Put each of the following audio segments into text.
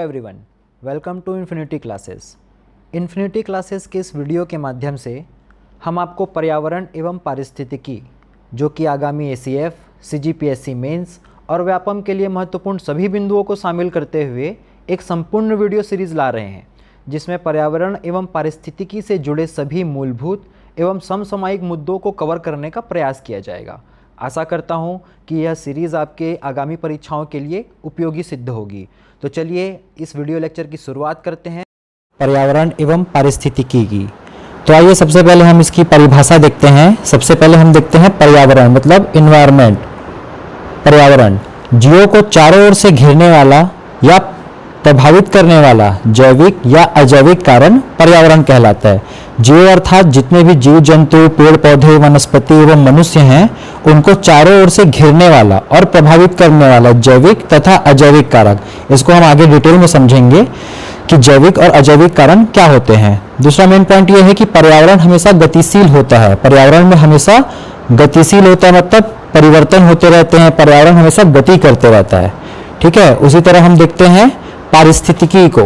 Everyone, welcome to Infinity Classes. Infinity Classes के इस video के माध्यम से हम आपको पर्यावरण एवं पारिस्थितिकी जो कि आगामी ACF, CGPSC मेंस और व्यापम के लिए महत्वपूर्ण सभी बिंदुओं को शामिल करते हुए एक संपूर्ण वीडियो सीरीज़ ला रहे हैं, जिसमें पर्यावरण एवं पारिस्थितिकी से जुड़े सभी मूलभूत एवं समसामयिक मुद्दों को कवर करने का प्रयास किया जाएगा। आशा करता हूं कि यह सीरीज़ आपके आगामी परीक्षाओं के लिए उपयोगी सिद्ध होगी। तो चलिए इस वीडियो लेक्चर की शुरुआत करते हैं पर्यावरण एवं पारिस्थितिकी की। तो आइए सबसे पहले हम इसकी परिभाषा देखते हैं। सबसे पहले हम देखते हैं पर्यावरण मतलब इन्वायरमेंट। पर्यावरण जीवों को चारों ओर से घेरने वाला या प्रभावित करने वाला जैविक या अजैविक कारण पर्यावरण कहलाता है। जीव अर्थात जितने भी जीव जंतु, पेड़ पौधे, वनस्पति एवं मनुष्य हैं, उनको चारों ओर से घेरने वाला और प्रभावित करने वाला जैविक तथा अजैविक कारक। इसको हम आगे डिटेल में समझेंगे कि जैविक और अजैविक कारण क्या होते हैं। दूसरा मेन पॉइंट यह है कि पर्यावरण हमेशा गतिशील होता है। पर्यावरण में हमेशा गतिशील होता है मतलब परिवर्तन होते रहते हैं। पर्यावरण हमेशा गति करते रहता है। ठीक है। उसी तरह हम देखते हैं पारिस्थितिकी को।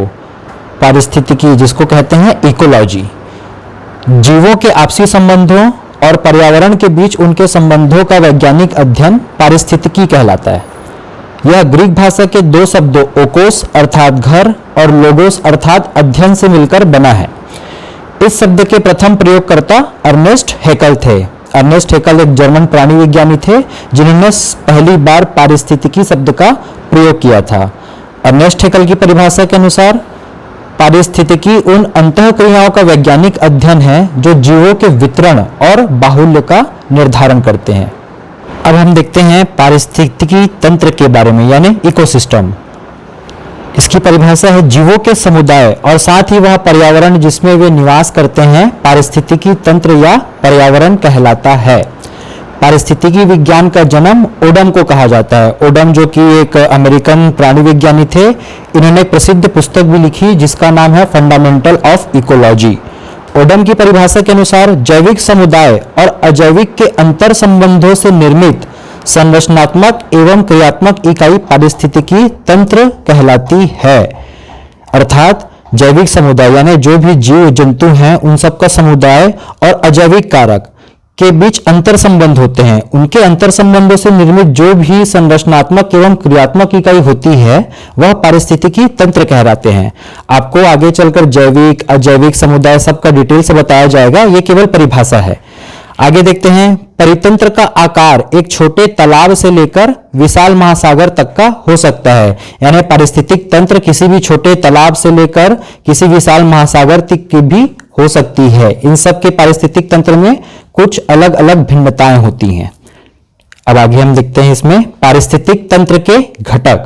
पारिस्थितिकी जिसको कहते हैं इकोलॉजी, जीवों के आपसी संबंधों और पर्यावरण के बीच उनके संबंधों का वैज्ञानिक अध्ययन पारिस्थितिकी कहलाता है। यह ग्रीक भाषा के दो शब्दों ओकोस अर्थात घर और लोगोस अर्थात अध्ययन से मिलकर बना है। इस शब्द के प्रथम प्रयोगकर्ता अर्नेस्ट हैकल थे। अर्नेस्ट हैकल एक जर्मन प्राणी विज्ञानी थे जिन्होंने पहली बार पारिस्थितिकी शब्द का प्रयोग किया था। अर्नेस्ट हैकल की परिभाषा के अनुसार पारिस्थितिकी उन अंतःक्रियाओं का वैज्ञानिक अध्ययन है जो जीवों के वितरण और बाहुल्य का निर्धारण करते हैं। अब हम देखते हैं पारिस्थितिकी तंत्र के बारे में यानी इकोसिस्टम। इसकी परिभाषा है जीवों के समुदाय और साथ ही वह पर्यावरण जिसमें वे निवास करते हैं पारिस्थितिकी तंत्र या पर्यावरण कहलाता है। पारिस्थितिकी विज्ञान का जन्म ओडम को कहा जाता है। ओडम जो कि एक अमेरिकन प्राणी विज्ञानी थे, इन्होंने एक प्रसिद्ध पुस्तक भी लिखी जिसका नाम है फंडामेंटल ऑफ इकोलॉजी। ओडम की परिभाषा के अनुसार जैविक समुदाय और अजैविक के अंतर संबंधों से निर्मित संरचनात्मक एवं क्रियात्मक इकाई पारिस्थितिकी तंत्र कहलाती है। अर्थात जैविक समुदाय यानी जो भी जीव जंतु हैं उन सबका समुदाय और अजैविक कारक के बीच अंतर संबंध होते हैं। उनके अंतर संबंधों से निर्मित जो भी संरचनात्मक एवं क्रियात्मक इकाई होती है वह पारिस्थितिकी तंत्र कहलाते हैं। आपको आगे चलकर जैविक अजैविक समुदाय सबका डिटेल से बताया जाएगा, ये केवल परिभाषा है। आगे देखते हैं परितंत्र का आकार एक छोटे तालाब से लेकर विशाल महासागर तक का हो सकता है। यानी पारिस्थितिक तंत्र किसी भी छोटे तालाब से लेकर किसी विशाल महासागर तक की भी हो सकती है। इन सब के पारिस्थितिक तंत्र में कुछ अलग अलग भिन्नताएं होती हैं। अब आगे हम देखते हैं इसमें पारिस्थितिक तंत्र के घटक।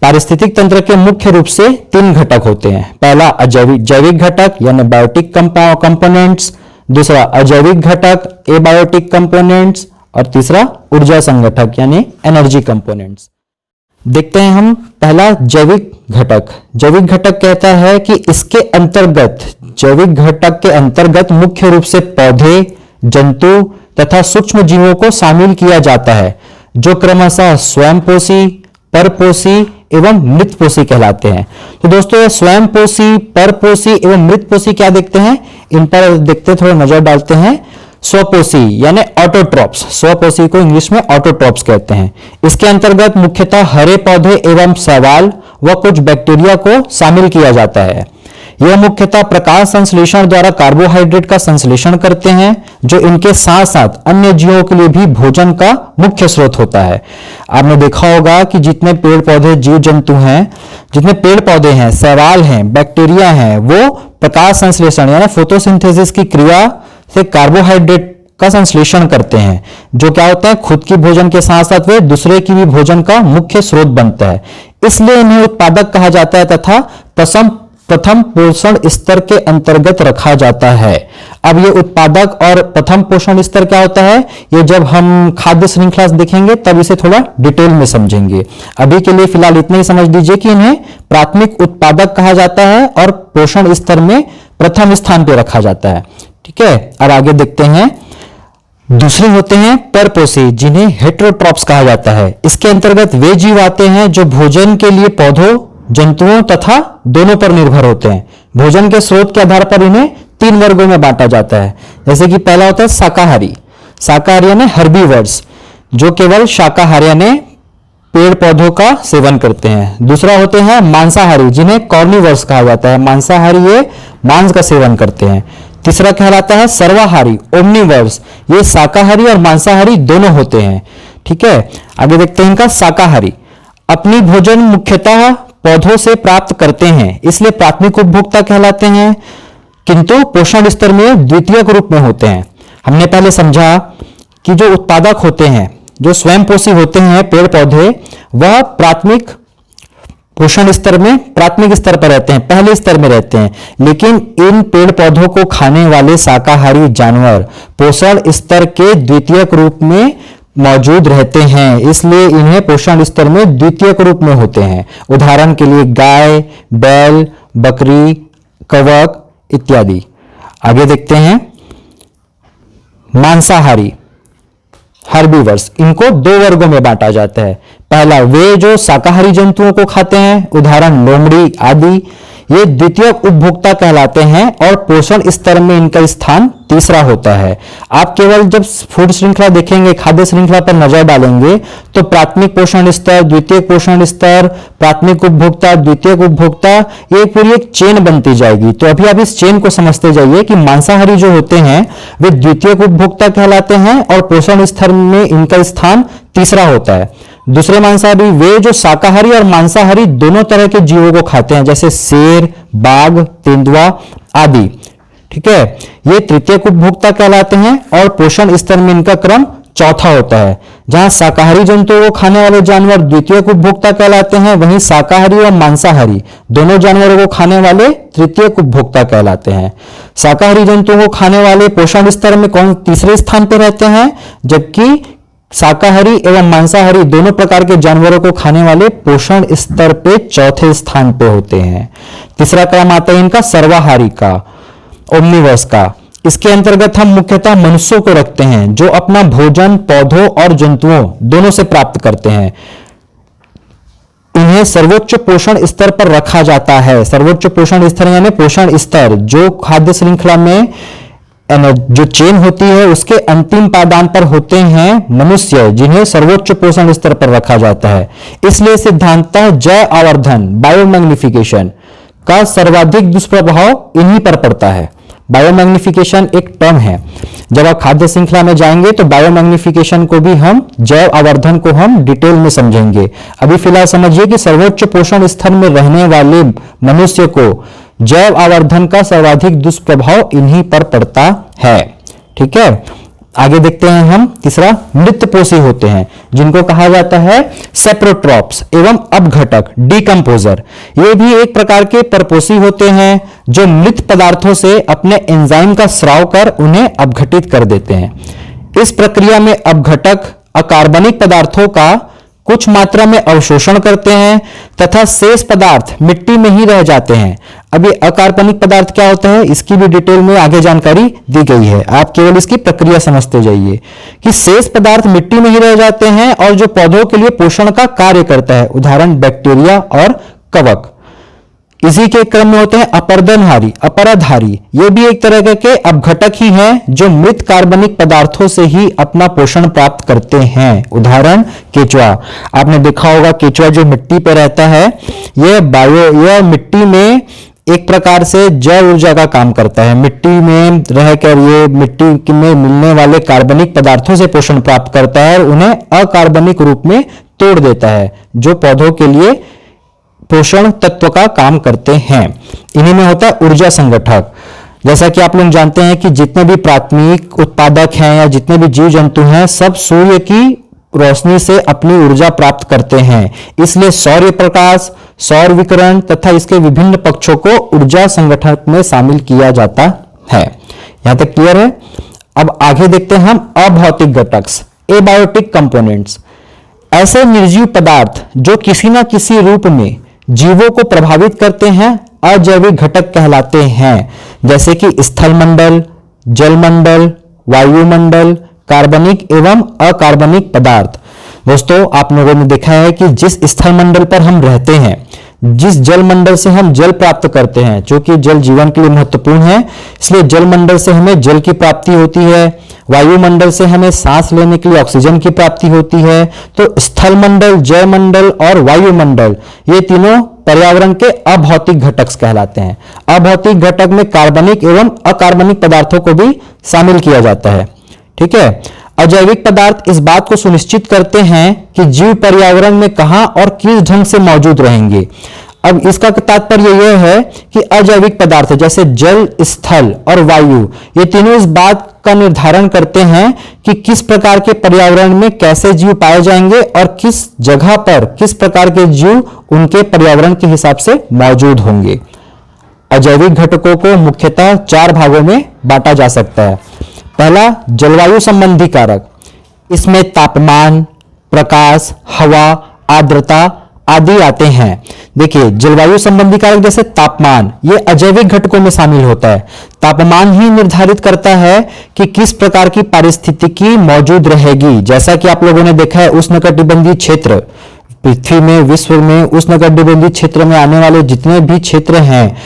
पारिस्थितिक तंत्र के मुख्य रूप से 3 घटक होते हैं। पहला जैविक घटक यानी बायोटिक कंपोनेंट्स, दूसरा अजैविक घटक एबायोटिक कंपोनेंट्स और तीसरा ऊर्जा संघटक यानी एनर्जी कंपोनेंट्स। देखते हैं हम पहला जैविक घटक। जैविक घटक कहता है कि इसके अंतर्गत जैविक घटक के अंतर्गत मुख्य रूप से पौधे, जंतु तथा सूक्ष्म जीवों को शामिल किया जाता है जो क्रमशः स्वयंपोषी, परपोषी एवं मृतपोषी कहलाते हैं। तो दोस्तों स्वयंपोषी, परपोषी एवं मृतपोषी क्या देखते हैं, इन पर देखते थोड़ा नजर डालते हैं। स्वपोषी यानी ऑटोट्रॉप्स, स्वपोषी को इंग्लिश में ऑटोट्रॉप्स कहते हैं। इसके अंतर्गत मुख्यतः हरे पौधे एवं शैवाल व कुछ बैक्टीरिया को शामिल किया जाता है। यह मुख्यतः प्रकाश संश्लेषण द्वारा कार्बोहाइड्रेट का संश्लेषण करते हैं जो इनके साथ साथ अन्य जीवों के लिए भी भोजन का मुख्य स्रोत होता है। आपने देखा होगा कि जितने पेड़ पौधे जीव जंतु हैं, जितने पेड़ पौधे हैं, शैवाल हैं, बैक्टीरिया हैं, वो प्रकाश संश्लेषण यानी फोटोसिंथेसिस की क्रिया से कार्बोहाइड्रेट का संश्लेषण करते हैं, जो क्या होता है खुद की भोजन के साथ साथ वे दूसरे की भी भोजन का मुख्य स्रोत बनता है। इसलिए इन्हें उत्पादक कहा जाता है तथा प्रथम पोषण स्तर के अंतर्गत रखा जाता है। अब ये उत्पादक और प्रथम पोषण स्तर क्या होता है, ये जब हम खाद्य श्रृंखला देखेंगे तब इसे थोड़ा डिटेल में समझेंगे। अभी के लिए फिलहाल इतना ही समझ लीजिए कि इन्हें प्राथमिक उत्पादक कहा जाता है और पोषण स्तर में प्रथम स्थान पर रखा जाता है। ठीक है। अब आगे देखते हैं दूसरे होते हैं परपोषी जिन्हें हेटेरोट्रॉप्स कहा जाता है। इसके अंतर्गत वे जीव आते हैं जो भोजन के लिए पौधों, जंतुओं तथा दोनों पर निर्भर होते हैं। भोजन के स्रोत के आधार पर इन्हें 3 वर्गों में बांटा जाता है। जैसे कि पहला होता है शाकाहारी। शाकाहारी यानी हर्बीवर्स, जो केवल शाकाहारी यानी पेड़ पौधों का सेवन करते हैं। दूसरा होते हैं मांसाहारी, जिन्हें कॉर्निवर्स कहा जाता है। मांसाहारी ये मांस का सेवन करते हैं। तीसरा कहलाता है सर्वाहारी, ओमनिवर्स, ये शाकाहारी और मांसाहारी दोनों होते हैं। ठीक है, आगे देखते हैं इनका शाकाहारी। अपनी भोजन मुख्यतः पौधों से प्राप्त करते हैं, इसलिए प्राथमिक उपभोक्ता कहलाते हैं, किंतु पोषण स्तर में द्वितीयक रूप में होते हैं। हमने पहले समझा कि जो उत्पादक होते हैं, जो स्वयं पोषी होते हैं पेड़ पौधे, वह प्राथमिक पोषण स्तर में प्राथमिक स्तर पर रहते हैं, पहले स्तर में रहते हैं। लेकिन इन पेड़ पौधों को खाने वाले शाकाहारी जानवर पोषण स्तर के द्वितीयक रूप में मौजूद रहते हैं, इसलिए इन्हें पोषण स्तर में द्वितीयक रूप में होते हैं। उदाहरण के लिए गाय, बैल, बकरी, कवक इत्यादि। आगे देखते हैं मांसाहारी हर्बीवर्स। इनको 2 वर्गों में बांटा जाता है। पहला, वे जो शाकाहारी जंतुओं को खाते हैं, उदाहरण लोमड़ी आदि, ये द्वितीयक उपभोक्ता कहलाते हैं और पोषण स्तर में इनका स्थान तीसरा होता है। आप केवल जब फूड श्रृंखला देखेंगे, खाद्य श्रृंखला पर नजर डालेंगे, तो प्राथमिक पोषण स्तर, द्वितीयक पोषण स्तर, प्राथमिक उपभोक्ता, द्वितीयक उपभोक्ता, ये पूरी एक चेन बनती जाएगी। तो अभी आप इस चेन को समझते जाइए कि मांसाहारी जो होते हैं वे द्वितीयक उपभोक्ता कहलाते हैं और पोषण स्तर में इनका स्थान तीसरा होता है। दूसरे मांसाहारी वे जो शाकाहारी और मांसाहारी दोनों तरह के जीवों को खाते हैं, जैसे शेर, बाघ, तेंदुआ आदि। ठीक है, ये तृतीयक उपभोक्ता कहलाते हैं और पोषण स्तर में इनका क्रम चौथा होता है। जहां शाकाहारी जंतुओं को खाने वाले जानवर द्वितीयक उपभोक्ता कहलाते हैं, वहीं शाकाहारी और मांसाहारी दोनों जानवरों को खाने वाले तृतीयक उपभोक्ता कहलाते हैं। शाकाहारी जंतुओं को खाने वाले पोषण स्तर में कौन तीसरे स्थान पर रहते हैं, जबकि शाकाहारी एवं मांसाहारी दोनों प्रकार के जानवरों को खाने वाले पोषण स्तर पे चौथे स्थान पे होते हैं। तीसरा क्रम आता है इनका सर्वाहारी का, ओमनिवर्स का। इसके अंतर्गत हम मुख्यतः मनुष्यों को रखते हैं, जो अपना भोजन पौधों और जंतुओं दोनों से प्राप्त करते हैं। इन्हें सर्वोच्च पोषण स्तर पर रखा जाता है। सर्वोच्च पोषण स्तर यानी पोषण स्तर, जो खाद्य श्रृंखला में जो चेन होती है उसके अंतिम पायदान पर होते हैं मनुष्य, जिन्हें सर्वोच्च पोषण स्तर पर रखा जाता है। इसलिए सिद्धांततः जैव आवर्धन, बायोमैग्निफिकेशन का सर्वाधिक दुष्प्रभाव इन्हीं पर पड़ता है। बायोमैग्निफिकेशन एक टर्म है। जब आप खाद्य श्रृंखला में जाएंगे तो बायोमैग्निफिकेशन को भी हम, जैव आवर्धन को हम डिटेल में समझेंगे। अभी फिलहाल समझिए कि सर्वोच्च पोषण स्तर में रहने वाले मनुष्य को जैव आवर्धन का सर्वाधिक दुष्प्रभाव इन्हीं पर पड़ता है। ठीक है, आगे देखते हैं हम तीसरा, मृतपोषी होते हैं, जिनको कहा जाता है सेप्रोट्रॉप्स एवं अपघटक, डिकम्पोजर। ये भी एक प्रकार के परपोषी होते हैं जो मृत पदार्थों से अपने एंजाइम का स्राव कर उन्हें अपघटित कर देते हैं। इस प्रक्रिया में अपघटक अकार्बनिक पदार्थों का कुछ मात्रा में अवशोषण करते हैं तथा शेष पदार्थ मिट्टी में ही रह जाते हैं। अब ये अकार्बनिक पदार्थ क्या होता है, इसकी भी डिटेल में आगे जानकारी दी गई है। आप केवल इसकी प्रक्रिया समझते जाइए कि शेष पदार्थ मिट्टी में ही रह जाते हैं और जो पौधों के लिए पोषण का कार्य करता है, उदाहरण बैक्टीरिया और कवक। इसी के क्रम में होते हैं अपरदनहारी, अपराधारी। ये भी एक तरह के अपघटक ही हैं जो मृत कार्बनिक पदार्थों से ही अपना पोषण प्राप्त करते हैं, उदाहरण केचुआ। आपने देखा होगा केचुआ जो मिट्टी पर रहता है, यह मिट्टी में एक प्रकार से जैव ऊर्जा का काम करता है। मिट्टी में रहकर ये मिट्टी में मिलने वाले कार्बनिक पदार्थों से पोषण प्राप्त करता है और उन्हें अकार्बनिक रूप में तोड़ देता है, जो पौधों के लिए पोषण तत्व का काम करते हैं। इन्हीं में होता है ऊर्जा संगठक। जैसा कि आप लोग जानते हैं कि जितने भी प्राथमिक उत्पादक हैं या जितने भी जीव जंतु हैं, सब सूर्य की रोशनी से अपनी ऊर्जा प्राप्त करते हैं। इसलिए सौर्य प्रकाश, सौर विकिरण तथा इसके विभिन्न पक्षों को ऊर्जा संगठक में शामिल किया जाता है। यहां तक क्लियर है। अब आगे देखते हैं हम अभौतिक घटक, एबायोटिक कंपोनेंट्स। ऐसे निर्जीव पदार्थ जो किसी न किसी रूप में जीवों को प्रभावित करते हैं, अजैविक घटक कहलाते हैं। जैसे कि स्थलमंडल, जलमंडल, वायुमंडल, कार्बनिक एवं अकार्बनिक पदार्थ। दोस्तों, आप लोगों ने देखा है कि जिस स्थलमंडल पर हम रहते हैं, जिस जल मंडल से हम जल प्राप्त करते हैं, क्योंकि जल जीवन के लिए महत्वपूर्ण है, इसलिए जल मंडल से हमें जल की प्राप्ति होती है। वायुमंडल से हमें सांस लेने के लिए ऑक्सीजन की प्राप्ति होती है। तो स्थल मंडल, जय मंडल और वायुमंडल, ये तीनों पर्यावरण के अभौतिक घटक कहलाते हैं। अभौतिक घटक में कार्बनिक एवं अकार्बनिक पदार्थों को भी शामिल किया जाता है। ठीक है। अजैविक पदार्थ इस बात को सुनिश्चित करते हैं कि जीव पर्यावरण में कहां और किस ढंग से मौजूद रहेंगे। अब इसका तात्पर्य यह है कि अजैविक पदार्थ जैसे जल, स्थल और वायु, ये तीनों इस बात का निर्धारण करते हैं कि किस प्रकार के पर्यावरण में कैसे जीव पाए जाएंगे और किस जगह पर किस प्रकार के जीव उनके पर्यावरण के हिसाब से मौजूद होंगे। अजैविक घटकों को मुख्यतः 4 भागों में बांटा जा सकता है। पहला, जलवायु संबंधी कारक। इसमें तापमान, प्रकाश, हवा, आर्द्रता आदि आते हैं। देखिए, जलवायु संबंधी कारक जैसे तापमान, ये अजैविक घटकों में शामिल होता है। तापमान ही निर्धारित करता है कि किस प्रकार की पारिस्थितिकी मौजूद रहेगी। जैसा कि आप लोगों ने देखा है, उष्णकटिबंधीय क्षेत्र, पृथ्वी में, विश्व में उष्णकटिबंधीय क्षेत्र में आने वाले जितने भी क्षेत्र हैं,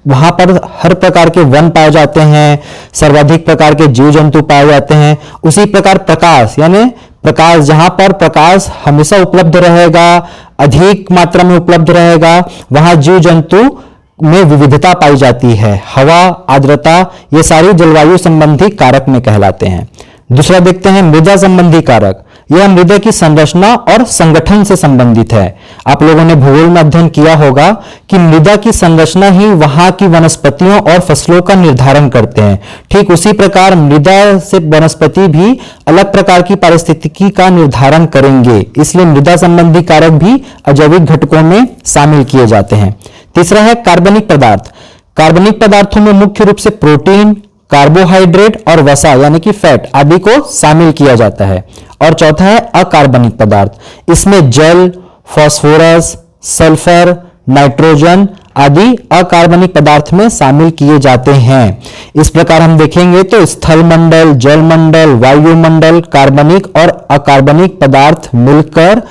वहां पर हर प्रकार के वन पाए जाते हैं, सर्वाधिक प्रकार के जीव जंतु पाए जाते हैं। उसी प्रकार प्रकाश, यानी प्रकाश, जहां पर प्रकाश हमेशा उपलब्ध रहेगा, अधिक मात्रा में उपलब्ध रहेगा, वहां जीव जंतु में विविधता पाई जाती है। हवा, आर्द्रता, ये सारी जलवायु संबंधी कारक में कहलाते हैं। दूसरा देखते हैं मृदा संबंधी कारक। यह मृदा की संरचना और संगठन से संबंधित है। आप लोगों ने भूगोल में अध्ययन किया होगा कि मृदा की संरचना ही वहां की वनस्पतियों और फसलों का निर्धारण करते हैं। ठीक उसी प्रकार मृदा से वनस्पति भी अलग प्रकार की पारिस्थितिकी का निर्धारण करेंगे, इसलिए मृदा संबंधी कारक भी अजैविक घटकों में शामिल किए जाते हैं। तीसरा है कार्बनिक पदार्थ। कार्बनिक पदार्थों में मुख्य रूप से प्रोटीन, कार्बोहाइड्रेट और वसा यानी कि फैट आदि को शामिल किया जाता है। और चौथा है अकार्बनिक पदार्थ। इसमें जल, फास्फोरस, सल्फर, नाइट्रोजन आदि अकार्बनिक पदार्थ में शामिल किए जाते हैं। इस प्रकार हम देखेंगे तो स्थल मंडल, जल मंडल, वायुमंडल, कार्बनिक और अकार्बनिक पदार्थ मिलकर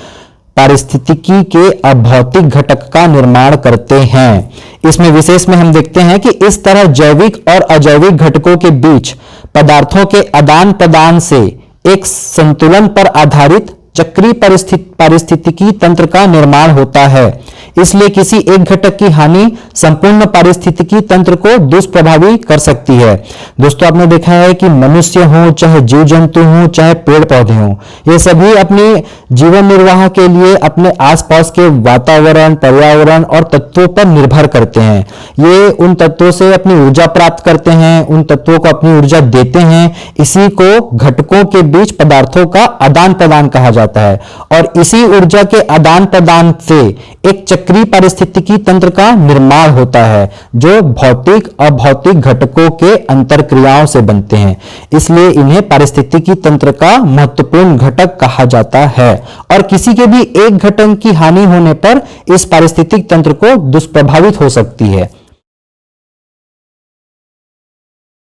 पारिस्थितिकी के अभौतिक घटक का निर्माण करते हैं। इसमें विशेष में हम देखते हैं कि इस तरह जैविक और अजैविक घटकों के बीच पदार्थों के आदान प्रदान से एक संतुलन पर आधारित चक्रीय पारिस्थितिकी तंत्र का निर्माण होता है। इसलिए किसी एक घटक की हानि संपूर्ण पारिस्थितिकी तंत्र को दुष्प्रभावी कर सकती है। दोस्तों, आपने देखा है कि मनुष्य हो, चाहे जीव जंतु हो, चाहे पेड़ पौधे हो, ये सभी अपने जीवन निर्वाह के लिए अपने आसपास के वातावरण, पर्यावरण और तत्वों पर निर्भर करते हैं। ये उन तत्वों से अपनी ऊर्जा प्राप्त करते हैं, उन तत्वों को अपनी ऊर्जा देते हैं। इसी को घटकों के बीच पदार्थों का आदान प्रदान कहा जाता है और इसी ऊर्जा के आदान प्रदान से एक चक्रीय पारिस्थितिकी तंत्र का निर्माण होता है, जो भौतिक अभौतिक घटकों के अंतरक्रियाओं से बनते हैं। इसलिए इन्हें पारिस्थितिकी तंत्र का महत्वपूर्ण घटक कहा जाता है और किसी के भी एक घटक की हानि होने पर इस पारिस्थितिक तंत्र को दुष्प्रभावित हो सकती है।